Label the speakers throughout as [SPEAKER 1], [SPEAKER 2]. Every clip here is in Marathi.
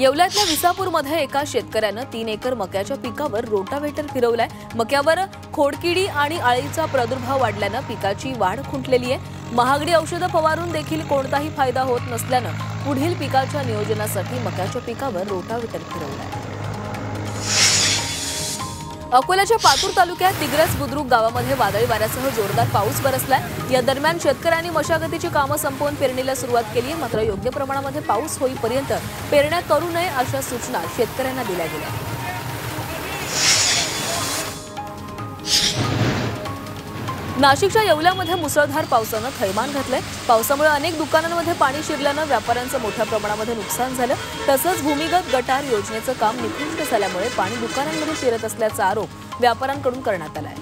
[SPEAKER 1] येवल्यातल्या विसापूरमध्ये एका शेतकऱ्यानं 3 एकर मक्याच्या पिकावर रोटाव्हेटर फिरवलाय। मक्यावर खोडकिडी आणि अळीचा प्रादुर्भाव वाढल्यानं पिकाची वाढ खुंटलेली आहे। महागडी औषधं फवारून देखील कोणताही फायदा होत नसल्यानं पुढील पिकाच्या नियोजनासाठी मक्याच्या पिकावर रोटाव्हेटर फिरवलाय। अकोल्याच्या पातूर तालुक्यात दिग्रस बुद्रुक गावामध्ये वादळी वाऱ्यासह जोरदार पाऊस बरसलाय। या दरम्यान शेतकऱ्यांनी मशागतीची कामं संपवून पेरणीला सुरुवात केली आहे। मात्र योग्य प्रमाणामध्ये पाऊस होईपर्यंत पेरण्या करू नये अशा सूचना शेतकऱ्यांना दिल्या गेल्या। नाशिकच्या येवल्यामध्ये मुसळधार पावसानं थैमान घातलंय। पावसामुळे अनेक दुकानांमध्ये पाणी शिरल्यानं व्यापाऱ्यांचं मोठ्या प्रमाणामध्ये नुकसान झालं। तसंच भूमिगत गटार योजनेचं काम निकृष्ट झाल्यामुळे पाणी दुकानांमध्ये शिरत असल्याचा आरोप व्यापाऱ्यांकडून करण्यात आलाय।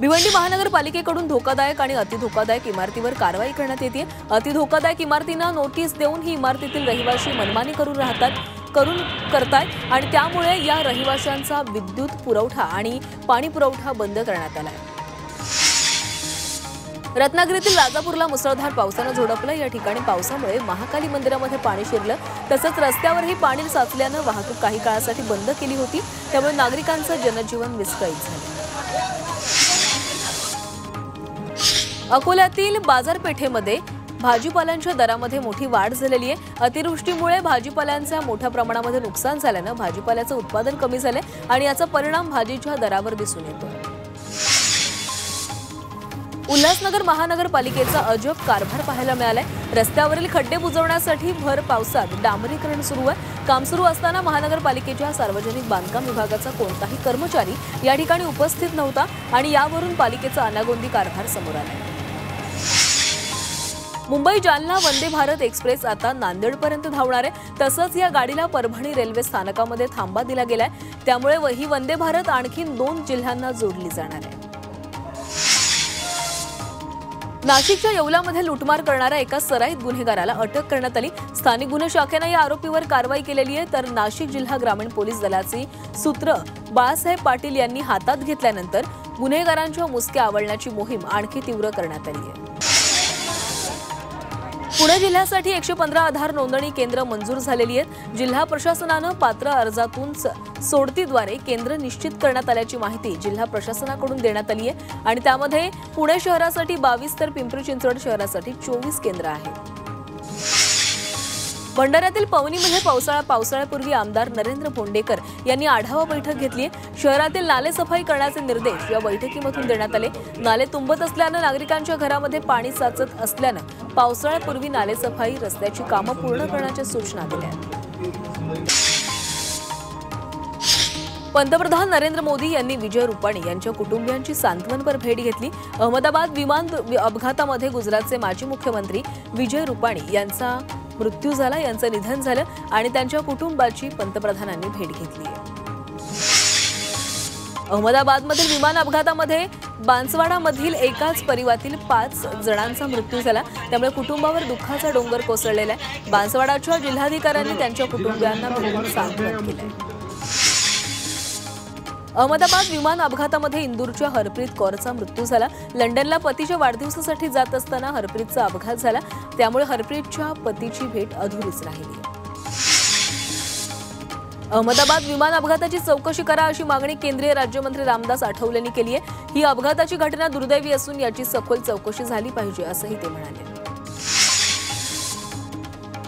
[SPEAKER 1] भिवंडी महानगरपालिकेकडून धोकादायक आणि अतिधोकादायक इमारतीवर कारवाई करण्यात येते। अतिधोकादायक इमारतींना नोटीस देऊन ही इमारतीतील रहिवासी मनमानी करतायत आणि त्यामुळे या रहिवाशांचा विद्युत पुरवठा आणि पाणी पुरवठा बंद करण्यात आलाय। रत्नागिरीतील राजापूरला मुसळधार पावसानं झोडपलं। या ठिकाणी पावसामुळे महाकाली मंदिरामध्ये पाणी शिरलं। तसंच रस्त्यावरही पाणी साचल्यानं वाहतूक काही काळासाठी बंद केली होती। त्यामुळे नागरिकांचं जनजीवन विस्कळीत झालं। अकोल्यातील बाजारपेठेमध्ये भाजीपाल्यांच्या दरामध्ये मोठी वाढ झालेली आहे। अतिवृष्टीमुळे भाजीपाल्यांचं मोठ्या प्रमाणामध्ये नुकसान झाल्यानं भाजीपाल्याचं उत्पादन कमी झाले आणि याचा परिणाम भाजीच्या दरावर दिसून येतो। उल्हासनगर महानगरपालिकेचा अजब कारभार पाहायला मिळालाय। रस्त्यावरील खड्डे बुजवण्यासाठी भर पावसात डांबरीकरण सुरू आहे। काम सुरू असताना महानगरपालिकेच्या सार्वजनिक बांधकाम विभागाचा कोणताही कर्मचारी या ठिकाणी उपस्थित नव्हता आणि यावरून पालिकेचा अनागोंदी कारभार समोर आला। मुंबई जालना वंदे भारत एक्सप्रेस आता नांदेडपर्यंत धावणार आहे। तसंच या गाडीला परभणी रेल्वे स्थानकामध्ये थांबा दिला गेलाय। त्यामुळे ही वंदे भारत आणखी 2 जिल्ह्यांना जोडली जाणार आहे। नाशिकच्या येवल्यामध्ये लुटमार करणाऱ्या एका सराईत गुन्हेगाराला अटक करण्यात आली। स्थानिक गुन्हे शाखेनं या आरोपीवर कारवाई केलेली आहे। तर नाशिक जिल्हा ग्रामीण पोलीस दलाची सूत्र बाळासाहेब पाटील यांनी हातात घेतल्यानंतर गुन्हेगारांच्या मुसक्या आवळण्याची मोहीम आणखी तीव्र करण्यात आली आहे। पुणे जिल्ह्यासाठी 115 आधार नोंदणी केंद्र मंजूर झालेली आहेत। जिल्हा प्रशासनानं पात्र अर्जातून सोडतीद्वारे केंद्र निश्चित करण्यात आल्याची माहिती जिल्हा प्रशासनाकडून देण्यात आली आहे आणि त्यामध्ये पुणे शहरासाठी 22 तर पिंपरी चिंचवड शहरासाठी 24 केंद्र आहेत। भंडाऱ्यातील पवनीमध्ये पावसाळ्यापूर्वी आमदार नरेंद्र भोंडेकर यांनी आढावा बैठक घेतली आहे। शहरातील नाले सफाई करण्याचे निर्देश या बैठकीमधून देण्यात आले। नाले तुंबत असल्यानं नागरिकांच्या घरामध्ये पाणी साचत असल्यानं पावसाळ्यापूर्वी नाले सफाई रस्त्याची कामं पूर्ण करण्याच्या सूचना दिल्या। पंतप्रधान नरेंद्र मोदी यांनी विजय रुपाणी यांच्या कुटुंबियांची सांत्वनपर भेट घेतली। अहमदाबाद विमान अपघातामध्ये गुजरातचे माजी मुख्यमंत्री विजय रुपाणी यांचा मृत्यू झाला, यांचं निधन झालं आणि त्यांच्या कुटुंबाची पंतप्रधानांनी भेट घेतली आहे। अहमदाबादमधील विमान अपघातामध्ये बांसवाडामधील एकाच परिवारातील 5 जणांचा मृत्यू झाला। त्यामुळे कुटुंबावर दुःखाचा डोंगर कोसळलेला आहे। बांसवाडाच्या जिल्हाधिकाऱ्यांनी त्यांच्या कुटुंबियांना भेटून सांत्वन केलंय। अहमदाबाद विमान अपघातामध्ये इंदूरच्या हरप्रीत कौरचा मृत्यू झाला। लंडनला पतीच्या वाढदिवसासाठी जात असताना हरप्रीतचा अपघात झाला। त्यामुळे हरप्रीतच्या पतीची भेट अधुरीच राहिली। अहमदाबाद विमान अपघाताची चौकशी करा अशी मागणी केंद्रीय राज्यमंत्री रामदास आठवलेंनी केली आहे। ही अपघाताची घटना दुर्दैवी असून याची सखोल चौकशी झाली पाहिजे असंही ते म्हणाले।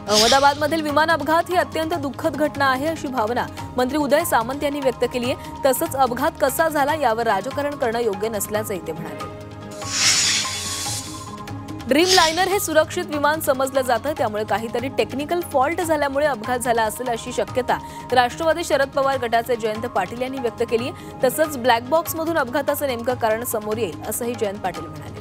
[SPEAKER 1] अहमदाबादमधील विमान अपघात ही अत्यंत दुःखद घटना आहे अशी भावना मंत्री उदय सामंत यांनी व्यक्त केली आहे। तसंच अपघात कसा झाला यावर राजकारण करणं योग्य नसल्याचंही ते म्हणाले। ड्रीम लायनर हे सुरक्षित विमान समजलं जातं, त्यामुळे काहीतरी टेक्निकल फॉल्ट झाल्यामुळे अपघात झाला असेल अशी शक्यता राष्ट्रवादी शरद पवार गटाचे जयंत पाटील यांनी व्यक्त केली आहे। तसंच ब्लॅक बॉक्समधून अपघाताचं नेमकं कारण समोर येईल असंही जयंत पाटील म्हणाले।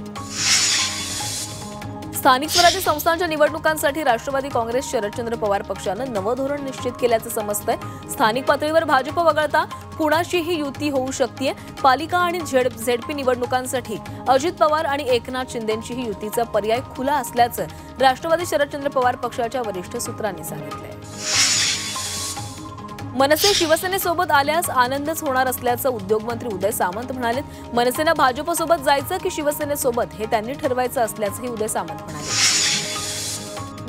[SPEAKER 1] स्थानिक स्वराज्य संस्थांच्या निवडणुकांसाठी राष्ट्रवादी काँग्रेस शरदचंद्र पवार पक्षानं नवं धोरण निश्चित केल्याचं समजतंय। स्थानिक पातळीवर भाजप वगळता कुणाशीही युती होऊ शकते। पालिका आणि झेडपी निवडणुकांसाठी अजित पवार आणि एकनाथ शिंदेंचीही युतीचा पर्याय खुला असल्याचं राष्ट्रवादी शरदचंद्र पवार पक्षाच्या वरिष्ठ सूत्रांनी सांगितलंय। मनसे शिवसेनेसोबत आल्यास आनंदच होणार असल्याचं उद्योगमंत्री उदय सामंत म्हणाले। मनसेनं भाजपसोबत जायचं की शिवसेनेसोबत हे त्यांनी ठरवायचं असल्याचंही उदय सामंत म्हणाले।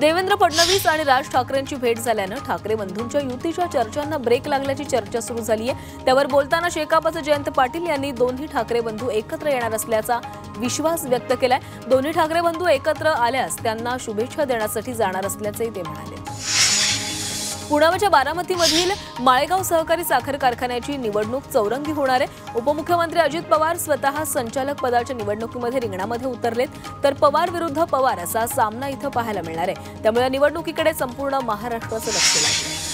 [SPEAKER 1] देवेंद्र फडणवीस आणि राज ठाकरेंची भेट झाल्यानं ठाकरे बंधूंच्या युतीच्या चर्चांना ब्रेक लागल्याची चर्चा सुरू झाली आहे। त्यावर बोलताना शेकापचे जयंत पाटील यांनी दोन्ही ठाकरे बंधू एकत्र येणार असल्याचा विश्वास व्यक्त केलाय। दोन्ही ठाकरे बंधू एकत्र आल्यास त्यांना शुभेच्छा देण्यासाठी जाणार असल्याचंही ते म्हणाले। पुण्याच्या बारामतीमधील माळेगाव सहकारी साखर कारखान्याची निवडणूक चौरंगी होणार आहे। उपमुख्यमंत्री अजित पवार स्वतः संचालक पदाच्या निवडणुकीमध्ये रिंगणामध्ये उतरलेत, तर पवार विरुद्ध पवार असा सामना इथं पाहायला मिळणार आहे। त्यामुळे निवडणुकीकडे संपूर्ण महाराष्ट्राचं लक्ष लागलं।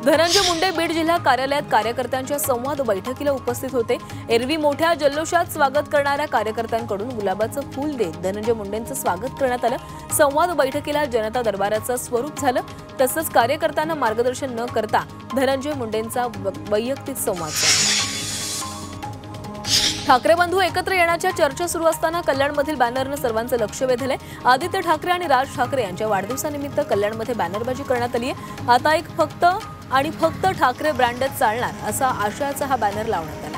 [SPEAKER 1] धनंजय मुंडे बीड जिल्हा कार्यालयात कार्यकर्त्यांच्या संवाद बैठकीला उपस्थित होते। एरवी मोठ्या जल्लोषात स्वागत करणाऱ्या कार्यकर्त्यांकडून गुलाबाचं फूल देत धनंजय मुंडेंचं स्वागत करण्यात आलं। संवाद बैठकीला जनता दरबाराचं स्वरूप झालं। तसंच कार्यकर्त्यांना मार्गदर्शन न करता धनंजय मुंडेंचा वैयक्तिक संवाद झाला। ठाकरे बंधू एकत्र येण्याच्या चर्चा सुरू असताना कल्याणमधील बॅनरनं सर्वांचं लक्ष वेधलंय। आदित्य ठाकरे आणि राज ठाकरे यांच्या वाढदिवसानिमित्त कल्याणमध्ये बॅनरबाजी करण्यात आली आहे। आता एक फक्त ठाकरे ब्रँडच चालणार असा आशयाचा हा बॅनर लावण्यात आला।